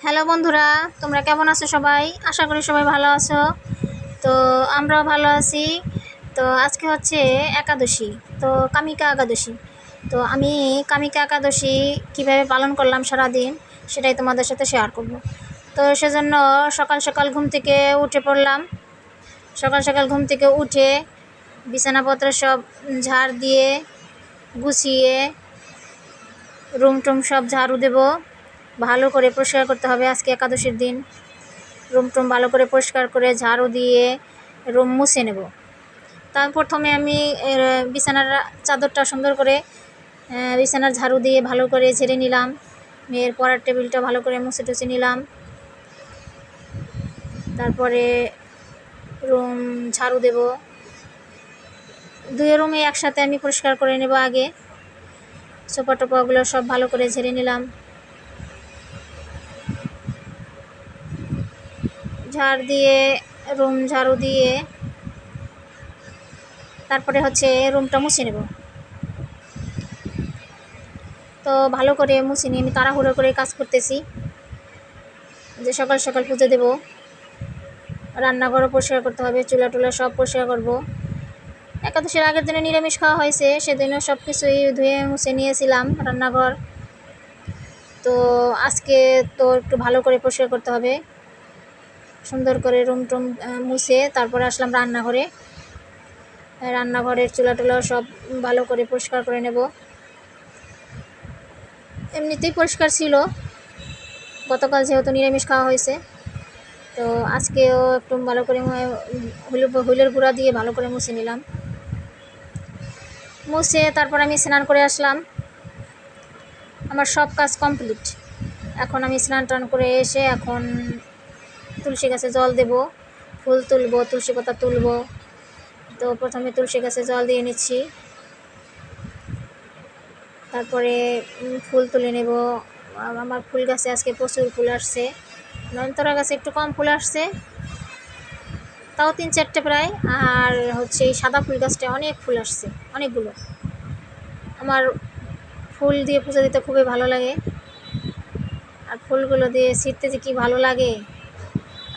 Hello বন্ধুরা, তোমরা কেমন আছো? সবাই আশা করি সবাই ভালো আছো। তো আমরাও ভালো আছি। তো আজকে হচ্ছে একাদশী, তো কামিকা একাদশী। তো আমি কামিকা একাদশী কীভাবে পালন করলাম সারাদিন, সেটাই তোমাদের সাথে শেয়ার করব। তো সেজন্য সকাল সকাল ঘুম থেকে উঠে পড়লাম। সকাল সকাল ঘুম থেকে উঠে বিছানাপত্র সব ঝাড় দিয়ে গুছিয়ে রুম টুম সব ঝাড়ু দেবো। ভালো করে পরিষ্কার করতে হবে আজকে একাদশীর দিন। রুম টুম ভালো করে পরিষ্কার করে ঝাড়ু দিয়ে রুম মুছে নেব। তার প্রথমে আমি বিছানার চাদরটা সুন্দর করে বিছানার ঝাড়ু দিয়ে ভালো করে ঝেড়ে নিলাম। মেয়ের পড়ার টেবিলটা ভালো করে মুছে টুছে নিলাম। তারপরে রুম ঝাড়ু দেব। দুই রুমে একসাথে আমি পরিষ্কার করে নেব। আগে সোফা টোপাগুলো সব ভালো করে ঝেড়ে নিলাম। ঝাড় দিয়ে রুম ঝাড়ু দিয়ে তারপরে হচ্ছে রুমটা মুছে নেব। তো ভালো করে মুছে নিয়ে আমি তাড়াহুড়ো করে কাজ করতেছি, যে সকাল সকাল পুজো দেব। রান্নাঘরও পরিষ্কার করতে হবে, চুলা টুলা সব পরিষ্কার করব। একাদশীর আগের দিনে নিরামিষ খাওয়া হয়েছে, সেদিনও সব কিছুই ধুয়ে মুছে নিয়েছিলাম রান্নাঘর। তো আজকে তো একটু ভালো করে পরিষ্কার করতে হবে। সুন্দর করে রুম টুম মুছে তারপরে আসলাম রান্নাঘরে। রান্নাঘরের চুলা টুলা সব ভালো করে পরিষ্কার করে নেব। এমনিতেই পরিষ্কার ছিল, গতকাল যেহেতু নিরামিষ খাওয়া হয়েছে। তো আজকেও একটু ভালো করে হুইলের গুঁড়া দিয়ে ভালো করে মুছে নিলাম। মুছে তারপর আমি স্নান করে আসলাম। আমার সব কাজ কমপ্লিট। এখন আমি স্নান টান করে এসে এখন তুলসী গাছে জল দেব, ফুল তুলব, তুলসী পাতা তুলব। তো প্রথমে তুলসী গাছে জল দিয়ে নিচ্ছি, তারপরে ফুল তুলে নেব। আমার ফুল গাছে আজকে প্রচুর ফুল আসছে। নয়নতারা গাছে একটু কম ফুল আসছে, তাও 3-4টে প্রায়। আর হচ্ছে এই সাদা ফুল গাছটায় অনেক ফুল আসছে, অনেকগুলো। আমার ফুল দিয়ে পুজো দিতে খুবই ভালো লাগে, আর ফুলগুলো দিয়ে ছিঁড়তে যে কী ভালো লাগে।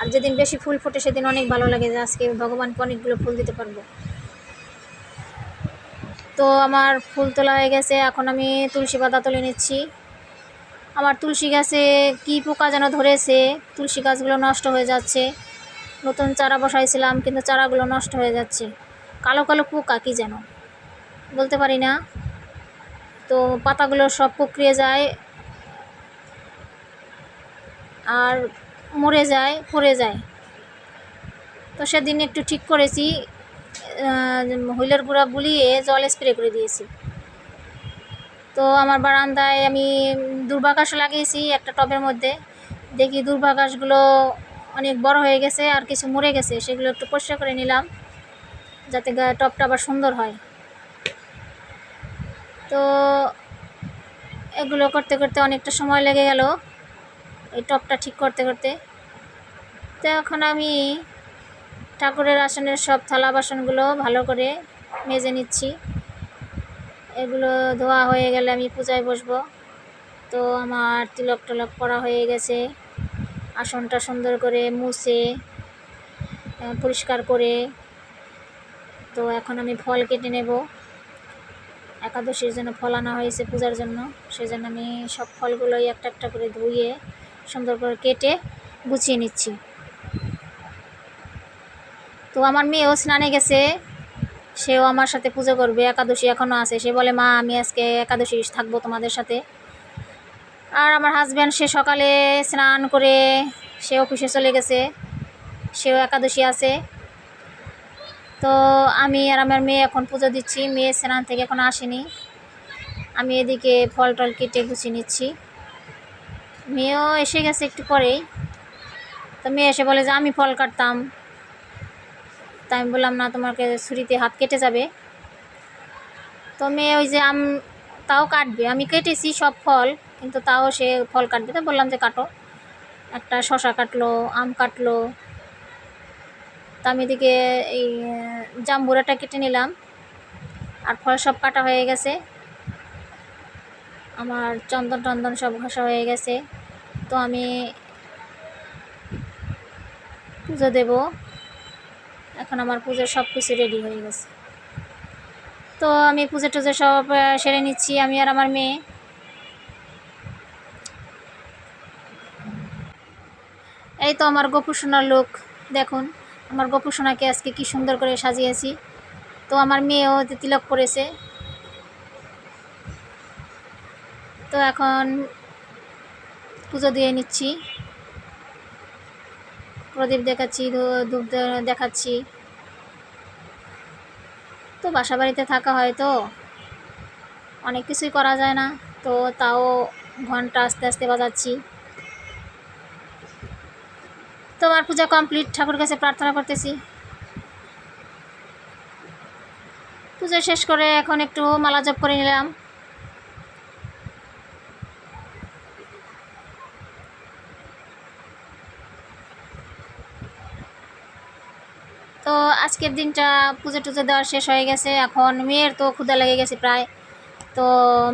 আর যেদিন বেশি ফুল ফোটে সেদিন অনেক ভালো লাগে, যে আজকে ভগবানকে অনেকগুলো ফুল দিতে পারবো। তো আমার ফুল তোলা হয়ে গেছে, এখন আমি তুলসী পাতা তুলে নিচ্ছি। আমার তুলসী গাছে কী পোকা যেন ধরেছে, তুলসী গাছগুলো নষ্ট হয়ে যাচ্ছে। নতুন চারা বসাইছিলাম, কিন্তু চারাগুলো নষ্ট হয়ে যাচ্ছে। কালো কালো পোকা কী যেন, বলতে পারি না। তো পাতাগুলো সব কুঁকড়িয়ে যায় আর মরে যায়, পড়ে যায়। তো সেদিন একটু ঠিক করেছি, হুইলের গুঁড়া গুলিয়ে জল স্প্রে করে দিয়েছি। তো আমার বারান্দায় আমি দুর্বাঘাস লাগিয়েছি একটা টবের মধ্যে। দেখি দুর্বাঘাসগুলো অনেক বড় হয়ে গেছে আর কিছু মরে গেছে, সেগুলো একটু পরিষ্কার করে নিলাম, যাতে টবটা আবার সুন্দর হয়। তো এগুলো করতে করতে অনেকটা সময় লেগে গেল, এই টবটা ঠিক করতে করতে। তো এখন আমি ঠাকুরের আসনের সব থালা বাসনগুলো ভালো করে মেজে নিচ্ছি। এগুলো ধোয়া হয়ে গেলে আমি পূজায় বসবো। তো আমার তিলক টলক পরা হয়ে গেছে, আসনটা সুন্দর করে মুছে পরিষ্কার করে। তো এখন আমি ফল কেটে নেব। একাদশীর জন্য ফল আনা হয়েছে পূজার জন্য, সেই জন্য আমি সব ফলগুলোই একটা একটা করে ধুয়ে সুন্দর করে কেটে গুছিয়ে নিচ্ছি। তো আমার মেয়েও স্নানে গেছে, সেও আমার সাথে পুজো করবে। একাদশী এখনও আছে, সে বলে মা আমি আজকে একাদশী থাকবো তোমাদের সাথে। আর আমার হাজব্যান্ড সে সকালে স্নান করে সে অফিসে চলে গেছে, সেও একাদশী আছে। তো আমি আর আমার মেয়ে এখন পুজো দিচ্ছি। মেয়ে স্নান থেকে এখনো আসেনি। আমি এদিকে ফল টল কেটে গুছিয়ে নিচ্ছি। মেয়েও এসে গেছে একটু পরেই। তো মেয়ে এসে বলে যে আমি ফল কাটতাম। তাই আমি বললাম না, তোমাকে ছুরিতে হাত কেটে যাবে। তো মেয়ে ওই যে তাও কাটবে, আমি কেটেছি সব ফল, কিন্তু তাও সে ফল কাটবে। তো বললাম যে কাটো। একটা শশা কাটলো, আম কাটলো। তো আমি এদিকে এই জাম্বুরাটা কেটে নিলাম, আর ফল সব কাটা হয়ে গেছে। আমার চন্দন টন্দন সব ঘষা হয়ে গেছে। তো আমি পুজো দেব। এখন আমার পুজোর সব কিছু রেডি হয়ে গেছে। তো আমি পুজো টুজো সব সেরে নিচ্ছি, আমি আর আমার মেয়ে। এই তো আমার গোপু সোনার লুক, দেখুন আমার গোপু সোনাকে আজকে কি সুন্দর করে সাজিয়েছি। তো আমার মেয়েও তিলক পরেছে। তো এখন পুজো দিয়ে নিচ্ছি, প্রদীপ দেখাচ্ছি, ধূপ দেখাচ্ছি। তো বাসা বাড়িতে থাকা হয় তো অনেক কিছুই করা যায় না, তো তাও ঘন্টা আস্তে আস্তে বাজাচ্ছি। তো আমার পূজা কমপ্লিট, ঠাকুর কাছে প্রার্থনা করতেছি। পূজা শেষ করে এখন একটু মালা জপ করে নিলাম। তো আজকের দিনটা পুজো টুজো দেওয়ার শেষ হয়ে গেছে। এখন মেয়ের তো ক্ষুধা লেগে গেছে প্রায়। তো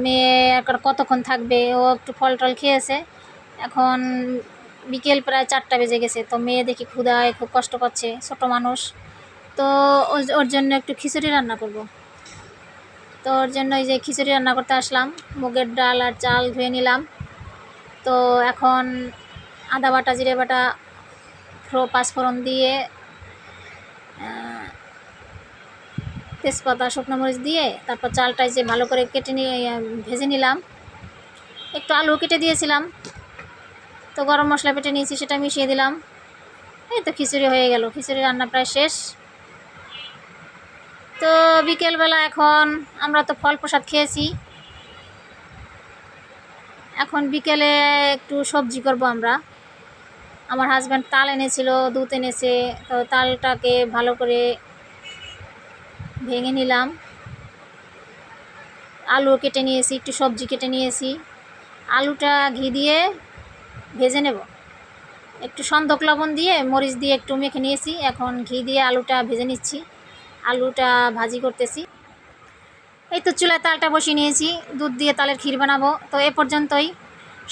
মেয়ে এখন কতক্ষণ থাকবে, ও একটু ফল টল খেয়েছে। এখন বিকেল প্রায় 4টা বেজে গেছে। তো মেয়ে দেখি ক্ষুধায় খুব কষ্ট পাচ্ছে, ছোট মানুষ। তো ওর জন্য একটু খিচুড়ি রান্না করব। তো ওর জন্য এই যে খিচুড়ি রান্না করতে আসলাম। মুগের ডাল আর চাল ধুয়ে নিলাম। তো এখন আদা বাটা, জিরে বাটা, পাঁচফোড়ন দিয়ে, তেজপাতা, শুকনো মরিচ দিয়ে তারপর চালটাই যে ভালো করে কেটে নিয়ে ভেজে নিলাম। একটু আলু কেটে দিয়েছিলাম, তো গরম মশলা বেটে নিয়েছি, সেটা মিশিয়ে দিলাম। এই তো খিচুড়ি হয়ে গেল। খিচুড়ি রান্না প্রায় শেষ। তো বিকেলবেলা এখন আমরা তো ফল প্রসাদ খেয়েছি। এখন বিকেলে একটু সবজি করব আমরা। আমার হাজব্যান্ড তাল এনেছিল, দুধ এনেছে। তো তালটাকে ভালো করে ভেঙে নিলাম, আলু কেটে নিয়েছি, একটু সবজি কেটে নিয়েছি। আলুটা ঘি দিয়ে ভেজে নেব, একটু সন্দক লবণ দিয়ে মরিচ দিয়ে একটু মেখে নিয়েছি। এখন ঘি দিয়ে আলুটা ভেজে নিচ্ছি, আলুটা ভাজি করতেছি। এই তো চুলায় তালটা বসিয়ে নিয়েছি, দুধ দিয়ে তালের ক্ষীর বানাবো। তো এ পর্যন্তই,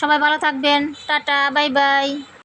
সবাই ভালো থাকবেন, টাটা, বাই বাই।